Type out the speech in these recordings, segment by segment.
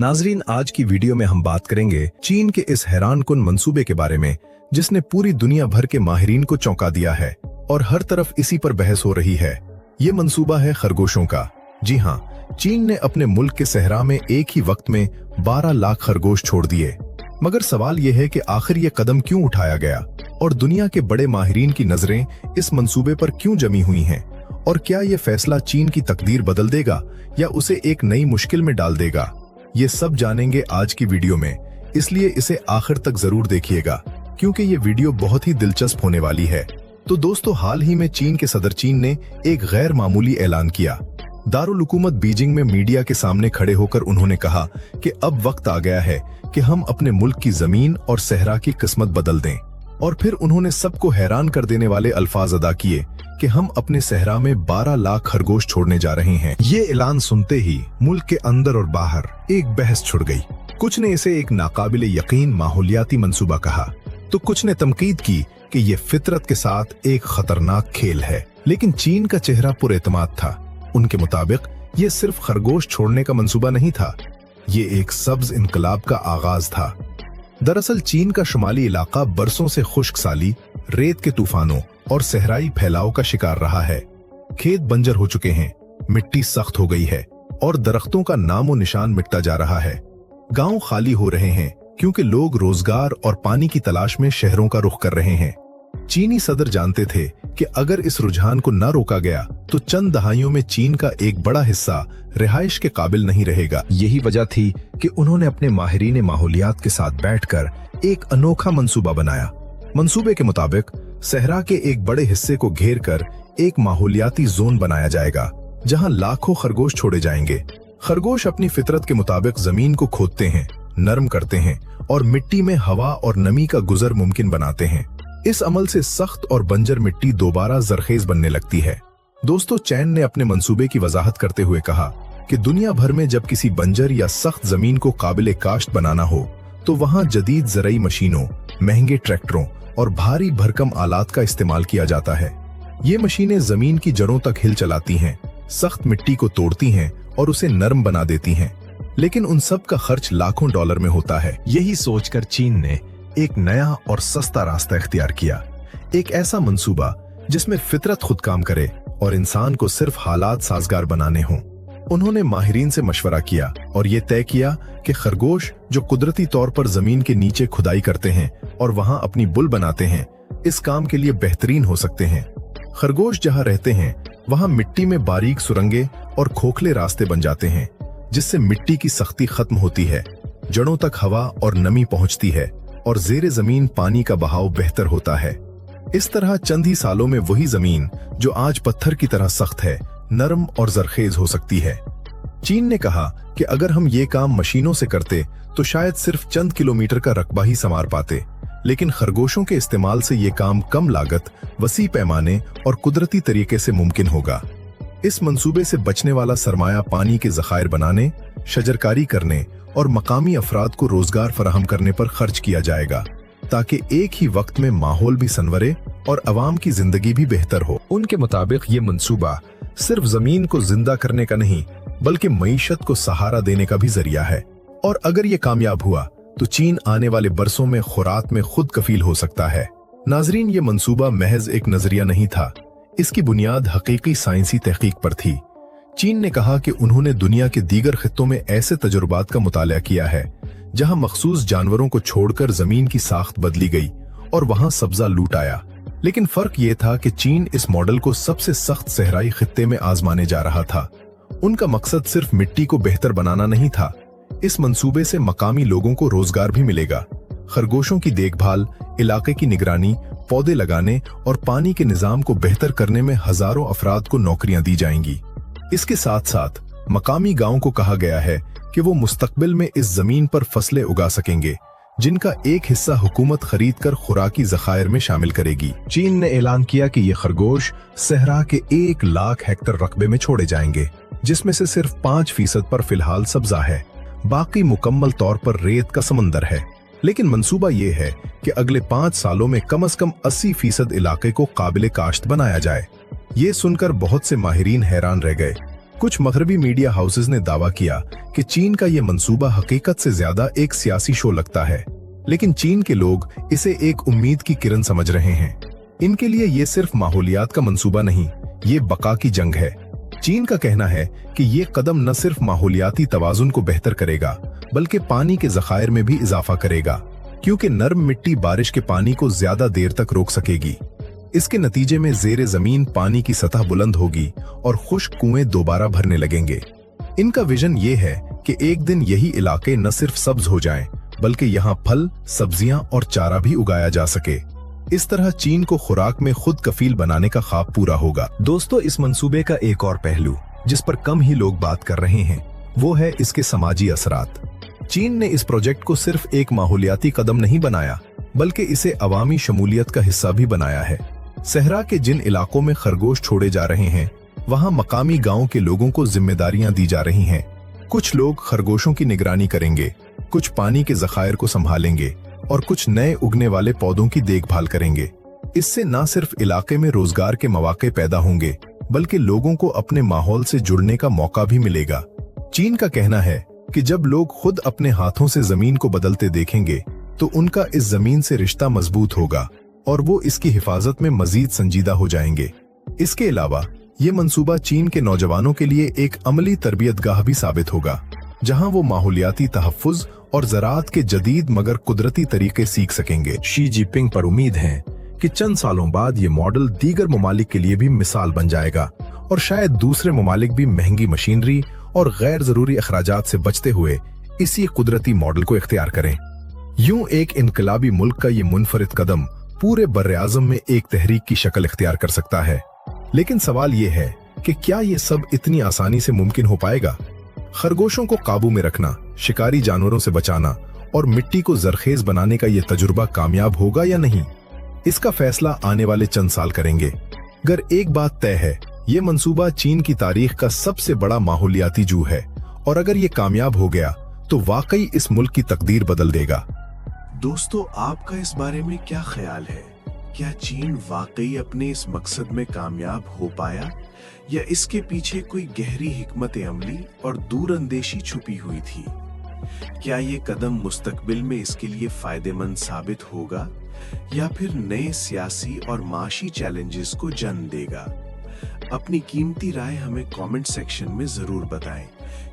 नाजरीन, आज की वीडियो में हम बात करेंगे चीन के इस हैरानकुन मंसूबे के बारे में जिसने पूरी दुनिया भर के माहिरीन को चौंका दिया है और हर तरफ इसी पर बहस हो रही है। ये मंसूबा है खरगोशों का। जी हाँ, चीन ने अपने मुल्क के सहरा में एक ही वक्त में 12 लाख खरगोश छोड़ दिए। मगर सवाल यह है कि आखिर ये कदम क्यों उठाया गया और दुनिया के बड़े माहिरीन की नजरें इस मंसूबे पर क्यों जमी हुई हैं, और क्या ये फैसला चीन की तकदीर बदल देगा या उसे एक नई मुश्किल में डाल देगा। ये सब जानेंगे आज की वीडियो में, इसलिए इसे आखिर तक जरूर देखिएगा क्योंकि ये वीडियो बहुत ही दिलचस्प होने वाली है। तो दोस्तों, हाल ही में चीन के सदर चीन ने एक गैर मामूली ऐलान किया। दारुल हुकूमत बीजिंग में मीडिया के सामने खड़े होकर उन्होंने कहा कि अब वक्त आ गया है कि हम अपने मुल्क की जमीन और सहरा की किस्मत बदल दें। और फिर उन्होंने सबको हैरान कर देने वाले अल्फाज अदा किए कि हम अपने सहरा में 12 लाख खरगोश छोड़ने जा रहे हैं। ये ऐलान सुनते ही मुल्क के अंदर और बाहर एक बहस छिड़ गई। कुछ ने इसे एक नाकाबिले यकीन माहौलियाती मंसूबा कहा तो कुछ ने तमकीद की कि ये फितरत के साथ एक खतरनाक खेल है। लेकिन चीन का चेहरा पुरएतमाद था। उनके मुताबिक ये सिर्फ खरगोश छोड़ने का मंसूबा नहीं था, ये एक सब्ज इनकलाब का आगाज था। दरअसल चीन का शुमाली इलाका बरसों से खुश्क साली, रेत के तूफानों और सहराई फैलाव का शिकार रहा है। खेत बंजर हो चुके हैं, मिट्टी सख्त हो गई है और दरख्तों का नामो निशान मिटता जा रहा है। गांव खाली हो रहे हैं क्योंकि लोग रोजगार और पानी की तलाश में शहरों का रुख कर रहे हैं। चीनी सदर जानते थे कि अगर इस रुझान को न रोका गया तो चंद दहाइयों में चीन का एक बड़ा हिस्सा रिहाइश के काबिल नहीं रहेगा। यही वजह थी कि उन्होंने अपने माहिरीन माहौलियात के साथ बैठकर एक अनोखा मंसूबा बनाया। मंसूबे के मुताबिक सहरा के एक बड़े हिस्से को घेर कर एक माहौलियाती जोन बनाया जाएगा जहां लाखों खरगोश छोड़े जाएंगे। खरगोश अपनी फितरत के मुताबिक जमीन को खोदते हैं, नरम करते हैं और मिट्टी में हवा और नमी का गुजर मुमकिन बनाते हैं। इस अमल से सख्त और बंजर मिट्टी दोबारा जरखेज बनने लगती है। दोस्तों, चैन ने अपने मंसूबे की वजाहत करते हुए कहा कि दुनिया भर में जब किसी बंजर या सख्त जमीन को काबिले काश्त बनाना हो तो वहां जदीद ज़राई मशीनों, महंगे ट्रैक्टरों और भारी भरकम आलात का इस्तेमाल किया जाता है। ये मशीनें जमीन की जड़ों तक हिल चलाती हैं, सख्त मिट्टी को तोड़ती हैं और उसे नरम बना देती हैं। लेकिन उन सब का खर्च लाखों डॉलर में होता है। यही सोचकर चीन ने एक नया और सस्ता रास्ता इख्तियार किया, एक ऐसा मंसूबा जिसमें फितरत खुद काम करे और इंसान को सिर्फ हालात साजगार बनाने हों। उन्होंने माहिरीन से मशवरा किया और ये तय किया कि खरगोश जो कुदरती तौर पर जमीन के नीचे खुदाई करते हैं और वहां अपनी बुल बनाते हैं, इस काम के लिए बेहतरीन हो सकते हैं। खरगोश जहां रहते हैं वहां मिट्टी में बारीक सुरंगें और खोखले रास्ते बन जाते हैं जिससे मिट्टी की सख्ती खत्म होती है, जड़ों तक हवा और नमी पहुंचती है और जेरे जमीन पानी का बहाव बेहतर होता है। इस तरह चंद ही सालों में वही जमीन जो आज पत्थर की तरह सख्त है, नरम और जरखेज हो सकती है। चीन ने कहा कि अगर हम ये काम मशीनों से करते तो शायद सिर्फ चंद किलोमीटर का रकबा ही संवार पाते, लेकिन खरगोशों के इस्तेमाल से ये काम कम लागत, वसी पैमाने और कुदरती तरीके से मुमकिन होगा। इस मंसूबे से बचने वाला सरमाया पानी के जखायर बनाने, शजरकारी करने और मकामी अफराद को रोजगार फराहम करने पर खर्च किया जाएगा ताकि एक ही वक्त में माहौल भी संवरे और अवाम की जिंदगी भी बेहतर हो। उनके मुताबिक ये मंसूबा सिर्फ जमीन को जिंदा करने का नहीं बल्कि मईशत को सहारा देने का भी जरिया है। और अगर ये कामयाब हुआ तो चीन आने वाले बरसों में खुराक में खुद कफील हो सकता है। नाजरीन, ये मंसूबा महज एक नजरिया नहीं था, इसकी बुनियाद हकीकी साइंसी तहकीक पर थी। चीन ने कहा कि उन्होंने दुनिया के दीगर खित्तों में ऐसे तजुर्बात का मुताला किया है जहां मखसूस जानवरों को छोड़कर जमीन की साख्त बदली गई और वहां सब्जा लूट आया। लेकिन फर्क ये था कि चीन इस मॉडल को सबसे सख्त सहराई खित्ते में आजमाने जा रहा था। उनका मकसद सिर्फ मिट्टी को बेहतर बनाना नहीं था, इस मंसूबे से मकामी लोगों को रोजगार भी मिलेगा। खरगोशों की देखभाल, इलाके की निगरानी, पौधे लगाने और पानी के निजाम को बेहतर करने में हजारों अफराद को नौकरियां दी जाएंगी। इसके साथ साथ मकामी गांव को कहा गया है कि वो मुस्तकबिल में इस जमीन पर फसलें उगा सकेंगे जिनका एक हिस्सा हुकूमत खरीद कर खुराकी जखायर में शामिल करेगी। चीन ने ऐलान किया कि ये खरगोश सहरा के 1 लाख हेक्टर रकबे में छोड़े जाएंगे, जिसमें से सिर्फ 5% पर फिलहाल सब्जा है, बाकी मुकम्मल तौर पर रेत का समंदर है। लेकिन मंसूबा ये है कि अगले 5 सालों में कम से कम 80% इलाके को काबिले काश्त बनाया जाए। ये सुनकर बहुत से माहिरीन हैरान रह गए। कुछ मगरबी मीडिया हाउसेस ने दावा किया कि चीन का ये मंसूबा हकीकत से ज्यादा एक सियासी शो लगता है, लेकिन चीन के लोग इसे एक उम्मीद की किरण समझ रहे हैं। इनके लिए ये सिर्फ माहौलियात का मंसूबा नहीं, ये बका की जंग है। चीन का कहना है कि ये कदम न सिर्फ माहौलियाती तवाजुन को बेहतर करेगा, बल्कि पानी के ज़खायर में भी इजाफा करेगा, क्योंकि नर्म मिट्टी बारिश के पानी को ज्यादा देर तक रोक सकेगी। इसके नतीजे में जेरे जमीन पानी की सतह बुलंद होगी और खुश्क कुएं दोबारा भरने लगेंगे। इनका विजन ये है कि एक दिन यही इलाके न सिर्फ सब्ज हो जाएं, बल्कि यहाँ फल, सब्जियां और चारा भी उगाया जा सके। इस तरह चीन को खुराक में खुद कफील बनाने का ख्वाब पूरा होगा। दोस्तों, इस मंसूबे का एक और पहलू जिस पर कम ही लोग बात कर रहे हैं, वो है इसके समाजी असरात। चीन ने इस प्रोजेक्ट को सिर्फ एक माहौलियाती कदम नहीं बनाया, बल्कि इसे अवामी शमूलियत का हिस्सा भी बनाया है। सहरा के जिन इलाकों में खरगोश छोड़े जा रहे हैं, वहां मकामी गांव के लोगों को जिम्मेदारियां दी जा रही हैं। कुछ लोग खरगोशों की निगरानी करेंगे, कुछ पानी के ज़खायर को संभालेंगे और कुछ नए उगने वाले पौधों की देखभाल करेंगे। इससे न सिर्फ इलाके में रोजगार के मौके पैदा होंगे, बल्कि लोगों को अपने माहौल से जुड़ने का मौका भी मिलेगा। चीन का कहना है कि जब लोग खुद अपने हाथों से जमीन को बदलते देखेंगे, तो उनका इस जमीन से रिश्ता मजबूत होगा और वो इसकी हिफाजत में मजीद संजीदा हो जाएंगे। इसके अलावा ये मंसूबा चीन के नौजवानों के लिए एक अमली तरबियतगाह भी साबित होगा, जहां वो माहौलियाती तहफ़्फ़ुज़ और ज़राअत के जदीद मगर कुदरती तरीके सीख सकेंगे। शी जिनपिंग पर उम्मीद है कि चंद सालों बाद ये मॉडल दीगर ममालिक के लिए भी मिसाल बन जाएगा और शायद दूसरे ममालिक भी महंगी मशीनरी और गैर जरूरी अखराजात से बचते हुए इसी कुदरती मॉडल को इख्तियार करें। यूं एक इनकलाबी मुल्क का ये मुनफरिद कदम पूरे बर्रे-आज़म में एक तहरीक की शक्ल इख्तियार कर सकता है। लेकिन सवाल ये है कि क्या ये सब इतनी आसानी से मुमकिन हो पाएगा? खरगोशों को काबू में रखना, शिकारी जानवरों से बचाना और मिट्टी को जरखेज बनाने का ये तजुर्बा कामयाब होगा या नहीं, इसका फैसला आने वाले चंद साल करेंगे। अगर एक बात तय है, ये मंसूबा चीन की तारीख का सबसे बड़ा माहौलियाती जू है, और अगर ये कामयाब हो गया तो वाकई इस मुल्क की तकदीर बदल देगा। दोस्तों, आपका इस बारे में क्या ख्याल है? क्या चीन वाकई अपने इस मकसद में कामयाब हो पाया, या इसके पीछे कोई गहरी हिकमत अमली और दूरअंदेशी छुपी हुई थी? क्या ये कदम मुस्तकबिल में इसके लिए फायदेमंद साबित होगा, या फिर नए सियासी और माशी चैलेंजेस को जन्म देगा? अपनी कीमती राय हमें कमेंट सेक्शन में जरूर बताएं,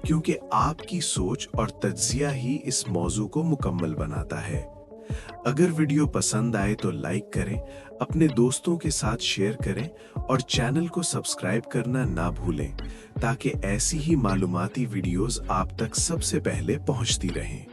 क्योंकि आपकी सोच और तज्जिया ही इस मौजू को मुकम्मल बनाता है। अगर वीडियो पसंद आए तो लाइक करें, अपने दोस्तों के साथ शेयर करें और चैनल को सब्सक्राइब करना ना भूलें, ताकि ऐसी ही मालूमाती वीडियोस आप तक सबसे पहले पहुंचती रहें।